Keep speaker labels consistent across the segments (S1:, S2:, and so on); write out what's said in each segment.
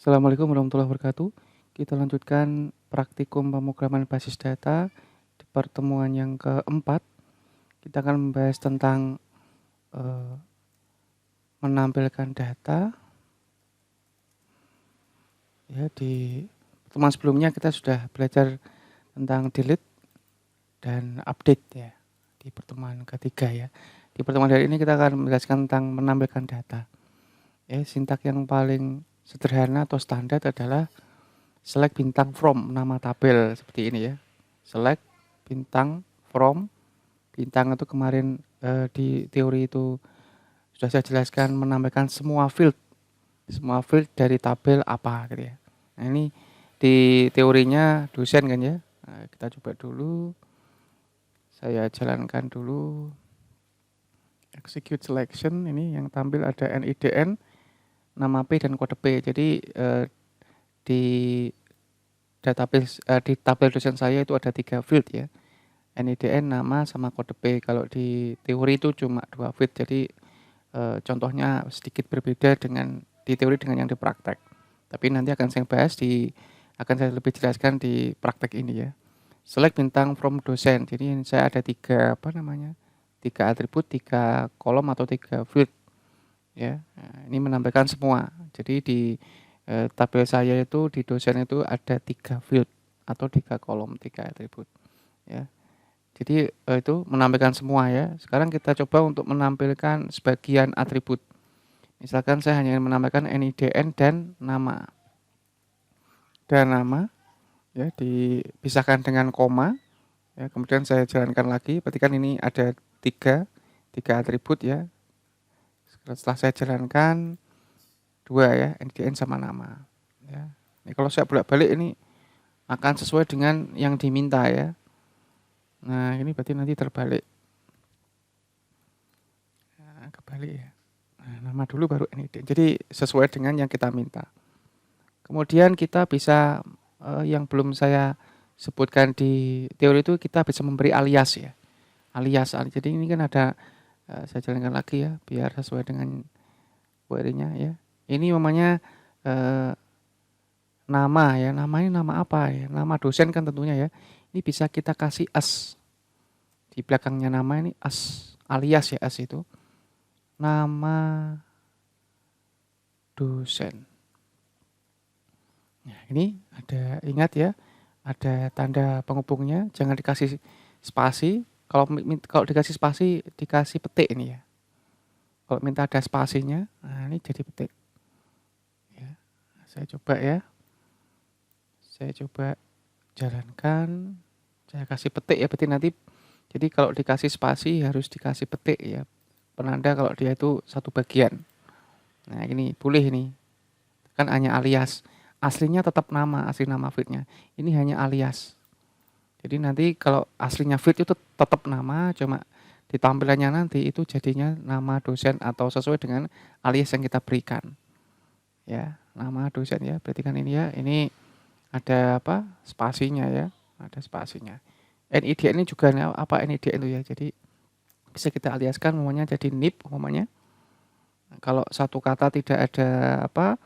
S1: Assalamualaikum warahmatullahi wabarakatuh. Kita lanjutkan praktikum pemrograman basis data di pertemuan yang keempat. Kita akan membahas tentang menampilkan data. Ya, di pertemuan sebelumnya kita sudah belajar tentang delete dan update ya di pertemuan ketiga ya. Di pertemuan hari ini kita akan menjelaskan tentang menampilkan data. Ya, sintak yang paling sederhana atau standar adalah select bintang from nama tabel seperti ini ya. Select bintang from, bintang itu kemarin di teori itu sudah saya jelaskan menambahkan semua field dari tabel apa gitu ya. Nah, ini di teorinya dosen kan ya. Nah, kita coba dulu. Saya jalankan dulu. Execute selection, ini yang tampil ada NIDN, nama P dan kode P. Jadi di database di tabel dosen saya itu ada 3 field ya. NIDN, nama sama kode P. Kalau di teori itu cuma 2 field. Jadi contohnya sedikit berbeda dengan di teori dengan yang di praktek. Tapi nanti akan saya bahas akan saya lebih jelaskan di praktek ini ya. Select bintang from dosen. Jadi saya ada 3 atribut, 3 kolom atau 3 field ya. Nah, ini menambahkan semua. Jadi di tabel saya itu di dosen itu ada 3 field atau 3 kolom, 3 atribut ya. Jadi itu menampilkan semua ya. Sekarang kita coba untuk menampilkan sebagian atribut. Misalkan saya hanya menambahkan NIDN dan nama. Dan nama ya dipisahkan dengan koma. Ya, kemudian saya jalankan lagi. Berarti kan ini ada 3 atribut ya. Setelah saya jalankan 2 ya, NIDN sama nama. Ya. Ini kalau saya bolak-balik ini akan sesuai dengan yang diminta ya. Nah, ini berarti nanti terbalik. Nah, kebalik ya. Nah, nama dulu baru NID. Jadi sesuai dengan yang kita minta. Kemudian kita bisa yang belum saya sebutkan di teori itu kita bisa memberi alias ya. Alias. Jadi ini kan ada saya jalankan lagi ya biar sesuai dengan query-nya ya. Ini namanya nama ya. Nama ini nama apa ya? Nama dosen kan tentunya ya. Ini bisa kita kasih as. Di belakangnya nama ini as, alias ya, as itu nama dosen. Nah, ini ada, ingat ya, ada tanda penghubungnya, jangan dikasih spasi. Kalau dikasih spasi, dikasih petik ini ya. Kalau minta ada spasinya, nah ini jadi petik. Ya, saya coba ya. Saya coba jalankan. Saya kasih petik ya, berarti nanti. Jadi kalau dikasih spasi harus dikasih petik ya. Penanda kalau dia itu satu bagian. Nah ini boleh ini. Kan hanya alias. Aslinya tetap nama, asli nama fieldnya. Ini hanya alias. Jadi nanti kalau aslinya field itu tetap nama, cuma di tampilannya nanti itu jadinya nama dosen atau sesuai dengan alias yang kita berikan. Ya, nama dosen ya. Berarti kan ini ya, ini ada apa? Spasinya ya. Ada spasinya. NIDN ini juga apa NIDN itu ya. Jadi bisa kita aliaskan umumnya jadi nip umumnya. Kalau satu kata tidak ada apa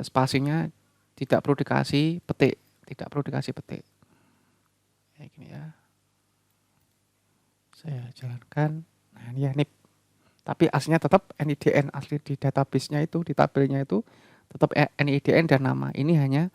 S1: spasinya tidak perlu dikasih petik, tidak perlu dikasih petik. Kayak gini ya. Saya jalankan. Nah, ini ya nip. Tapi aslinya tetap NIDN, asli di database-nya itu, di tabelnya itu tetap NIDN dan nama. Ini hanya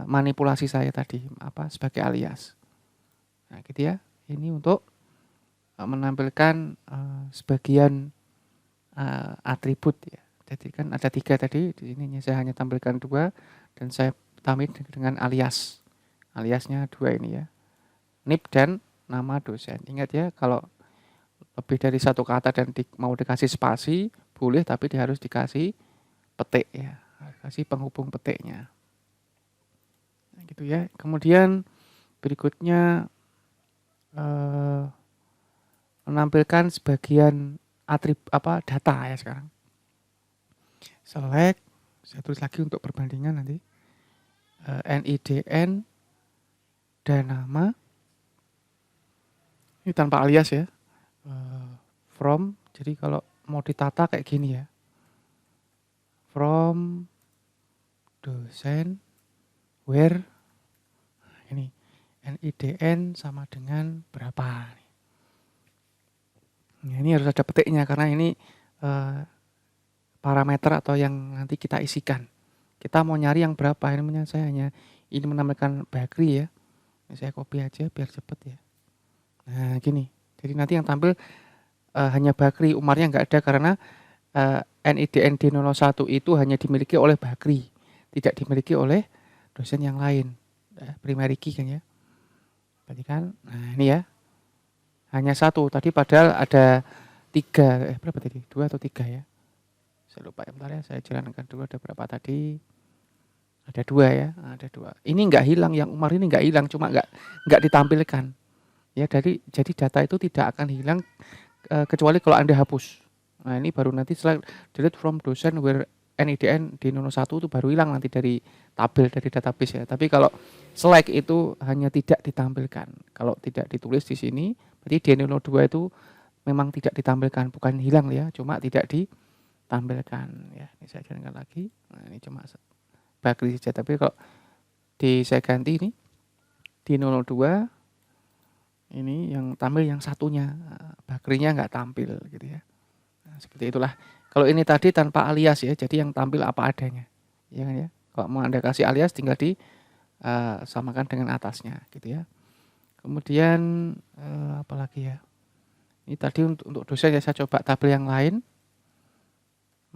S1: manipulasi saya tadi apa sebagai alias. Nah, gitu ya. Ini untuk menampilkan sebagian atribut ya. Jadi kan ada 3 tadi, di sini saya hanya tampilkan 2 dan saya tambahin dengan alias. Aliasnya 2 ini ya. Nip dan nama dosen. Ingat ya, kalau lebih dari satu kata dan mau dikasih spasi, boleh tapi dia harus dikasih petik ya. Kasih penghubung petiknya. Nah, gitu ya. Kemudian berikutnya menampilkan sebagian data ya sekarang. Select, saya tulis lagi untuk perbandingan nanti. NIDN dan nama. Ini tanpa alias ya. From, jadi kalau mau ditata kayak gini ya. From dosen where ini NIDN sama dengan berapa. Nah, ini harus ada petiknya karena ini parameter atau yang nanti kita isikan. Kita mau nyari yang berapa, ini saya hanya ini menambahkan Bakri ya. Ini saya copy aja biar cepet ya. Nah gini, jadi nanti yang tampil hanya Bakri, Umarnya nggak ada karena NIDN D01 itu hanya dimiliki oleh Bakri, tidak dimiliki oleh dosen yang lain. Primary key kan ya. Berarti kan, nah ini ya, hanya satu. Tadi padahal ada 3, berapa tadi? 2 atau 3 ya. Saya lupa ya, bentar ya, saya jalankan dulu ada berapa tadi. Ada 2 ya, ada 2. Ini nggak hilang, yang Umar ini nggak hilang, cuma nggak ditampilkan. Ya, jadi data itu tidak akan hilang kecuali kalau Anda hapus. Nah, ini baru nanti setelah delete from dosen where NIDN di 01 itu baru hilang nanti dari tabel, dari database ya. Tapi kalau select itu hanya tidak ditampilkan. Kalau tidak ditulis di sini, berarti D02 itu memang tidak ditampilkan, bukan hilang ya, cuma tidak ditampilkan ya. Ini saya jalankan lagi. Nah, ini cuma Bakri saja, tapi kalau saya ganti ini di 02 ini yang tampil yang satunya, Bakrinya nggak tampil gitu ya. Nah, seperti itulah. Kalau ini tadi tanpa alias ya, jadi yang tampil apa adanya, ya kan ya. Kalau mau Anda kasih alias tinggal samakan dengan atasnya gitu ya. Kemudian apa lagi ya? Ini tadi untuk dosen ya, saya coba tabel yang lain.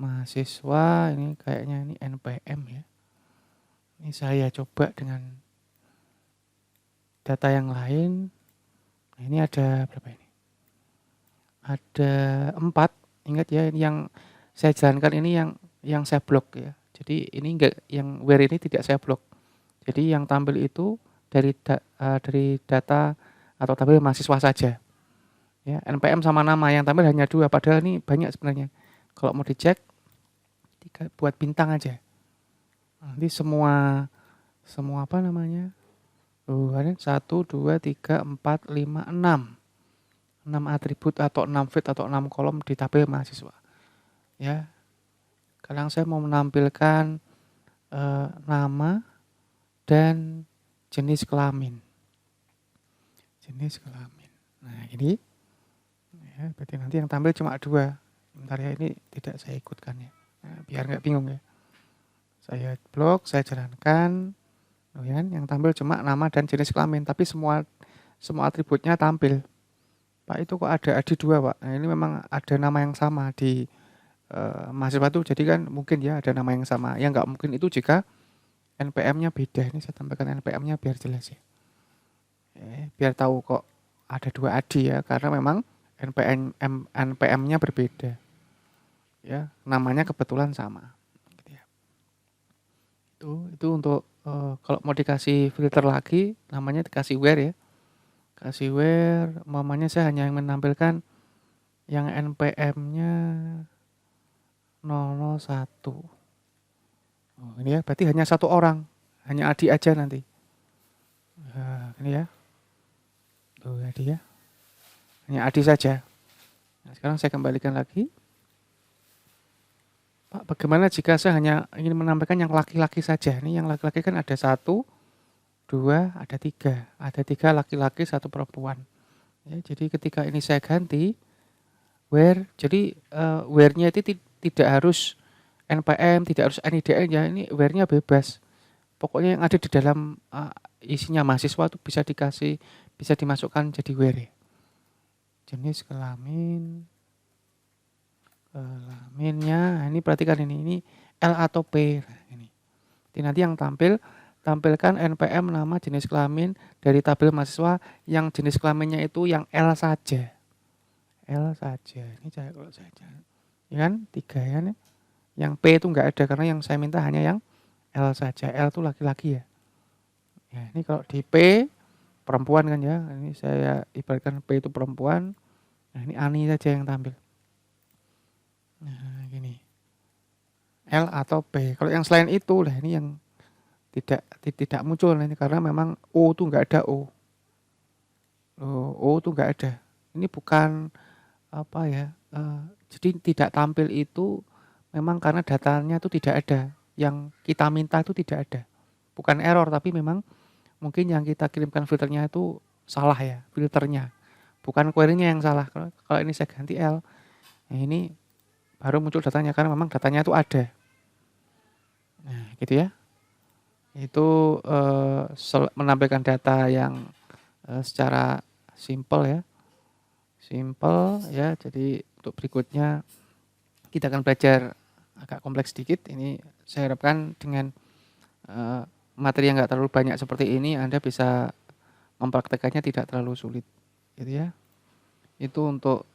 S1: Mahasiswa ini kayaknya ini NPM ya. Ini saya coba dengan data yang lain. Nah, ini ada berapa ini? Ada 4. Ingat ya, ini yang saya jalankan ini yang saya blok ya. Jadi ini enggak, yang where ini tidak saya blok. Jadi yang tampil itu dari data atau tabel mahasiswa saja. Ya, NPM sama nama, yang tampil hanya 2, padahal ini banyak sebenarnya. Kalau mau dicek, buat bintang aja. Nanti semua apa namanya? Ada 1, 2, 3, 4, 5, 6. 6 atribut atau 6 field atau 6 kolom di tabel mahasiswa. Ya. Kadang saya mau menampilkan nama dan jenis kelamin. Jenis kelamin. Nah, ini ya, berarti nanti yang tampil cuma 2. Bentar ya, ini tidak saya ikutkan ya. Nah, biar nggak bingung ya. Saya blok, saya jalankan. Yang tampil cuma nama dan jenis kelamin, tapi semua atributnya tampil. Pak, itu kok ada AD 2 Pak. Nah, ini memang ada nama yang sama di mahasiswa itu, jadi kan mungkin ya ada nama yang sama. Yang nggak mungkin itu jika NPM-nya beda. Ini saya tambahkan NPM-nya biar jelas ya. Biar tahu kok ada 2 AD ya, karena memang NPM-nya berbeda. Ya, namanya kebetulan sama. Gitu ya. Itu untuk kalau mau dikasih filter lagi, namanya dikasih where ya. Kasih where, mamanya saya hanya menampilkan yang NPM-nya 001. Ini ya, berarti hanya 1 orang, hanya Adi aja nanti. Nah, ini ya. Tuh Adi ya. Hanya Adi saja. Nah, sekarang saya kembalikan lagi. Pak, bagaimana jika saya hanya ingin menampilkan yang laki-laki saja? Ini yang laki-laki kan ada 1, 2, ada 3. Ada 3 laki-laki, 1 perempuan. Ya, jadi ketika ini saya ganti where, jadi where-nya itu tidak harus NPM, tidak harus NIDN ya, ini where-nya bebas. Pokoknya yang ada di dalam isinya mahasiswa itu bisa dimasukkan jadi where ya. Jenis kelaminnya, ini perhatikan ini L atau P. Nah, ini. Jadi nanti yang tampilkan NPM, nama, jenis kelamin dari tabel mahasiswa yang jenis kelaminnya itu yang L saja. L saja. Ini kalau saja. Ya kan? 3 ya nih. Yang P itu enggak ada karena yang saya minta hanya yang L saja. L itu laki-laki ya. Ya, ini kalau di P perempuan kan ya. Ini saya ibaratkan P itu perempuan. Nah, ini Ani saja yang tampil. Nah, gini. L atau P. Kalau yang selain itu lah ini yang tidak muncul ini karena memang O itu enggak ada O. O itu enggak ada. Ini bukan apa ya? Jadi tidak tampil itu memang karena datanya itu tidak ada. yang kita minta itu tidak ada. Bukan error, tapi memang mungkin yang kita kirimkan filternya itu salah ya, filternya. Bukan query-nya yang salah. Kalau ini saya ganti L, nah ini baru muncul datanya karena memang datanya itu ada. Nah, gitu ya. Itu menampilkan data yang secara simple ya. Simple ya. Jadi untuk berikutnya kita akan belajar agak kompleks sedikit. Ini saya harapkan dengan materi yang nggak terlalu banyak seperti ini Anda bisa mempraktekannya tidak terlalu sulit, gitu ya. Itu untuk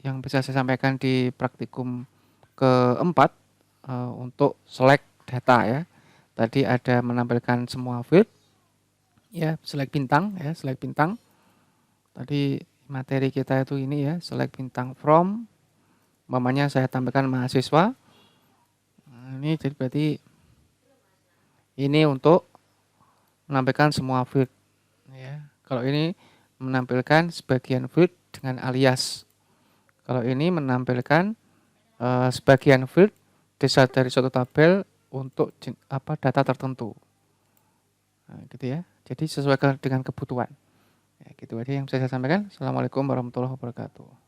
S1: yang bisa saya sampaikan di praktikum keempat untuk select data ya. Tadi ada menampilkan semua field ya, select bintang ya, select bintang. Tadi materi kita itu ini ya, select bintang from, umpamanya saya tampilkan mahasiswa. Nah, ini jadi berarti ini untuk menampilkan semua field ya. Kalau ini menampilkan sebagian field dengan alias. Kalau ini menampilkan sebagian field dari suatu tabel untuk data tertentu. Nah, gitu ya. Jadi sesuai dengan kebutuhan. Ya, gitu aja yang bisa saya sampaikan. Assalamualaikum warahmatullahi wabarakatuh.